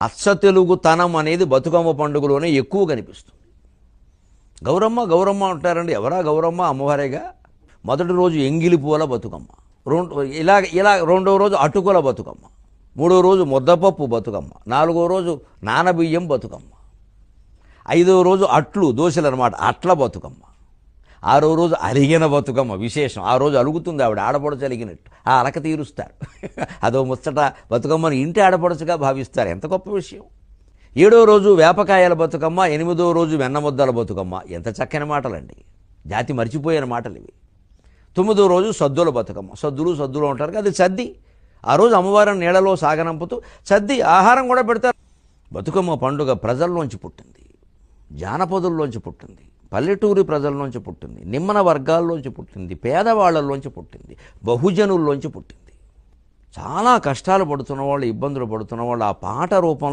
అచ్చ తెలుగుతనం అనేది బతుకమ్మ పండుగలోనే ఎక్కువ కనిపిస్తుంది. గౌరమ్మ గౌరమ్మ అంటారండి. ఎవరా గౌరమ్మ? అమ్మవారేగా. మొదటి రోజు ఎంగిలి పూల బతుకమ్మ, ఇలా రెండో రోజు అటుకుల బతుకమ్మ, మూడో రోజు ముద్దపప్పు బతుకమ్మ, నాలుగో రోజు నానబియ్యం బతుకమ్మ, ఐదో రోజు అట్లు దోశలు అనమాట, అట్ల బతుకమ్మ, ఆరో రోజు అలిగిన బతుకమ్మ. విశేషం, ఆ రోజు అలుగుతుంది ఆవిడ, ఆడపడుచు అలిగినట్టు, ఆ అలక తీరుస్తారు. అదో ముచ్చట. బతుకమ్మను ఇంటి ఆడపడుచుగా భావిస్తారు. ఎంత గొప్ప విషయం. ఏడో రోజు వేపకాయల బతుకమ్మ, ఎనిమిదో రోజు వెన్నముద్దల బతుకమ్మ. ఎంత చక్కని మాటలండి, జాతి మర్చిపోయిన మాటలు ఇవి. తొమ్మిదో రోజు సద్దుల బతుకమ్మ. సద్దులు అంటారు, అది సద్ది. ఆ రోజు అమ్మవారిని నీళ్ళలో సాగనంపుతూ సద్ది ఆహారం కూడా పెడతారు. బతుకమ్మ పండుగ ప్రజల్లోంచి పుట్టింది, జానపదుల్లోంచి పుట్టింది, పల్లెటూరి ప్రజల్లోంచి పుట్టింది, నిమ్మన వర్గాల్లోంచి పుట్టింది, పేదవాళ్లలోంచి పుట్టింది, బహుజనుల్లోంచి పుట్టింది. చాలా కష్టాలు పడుతున్న వాళ్ళు, ఇబ్బందులు పడుతున్న వాళ్ళు ఆ పాట రూపంలో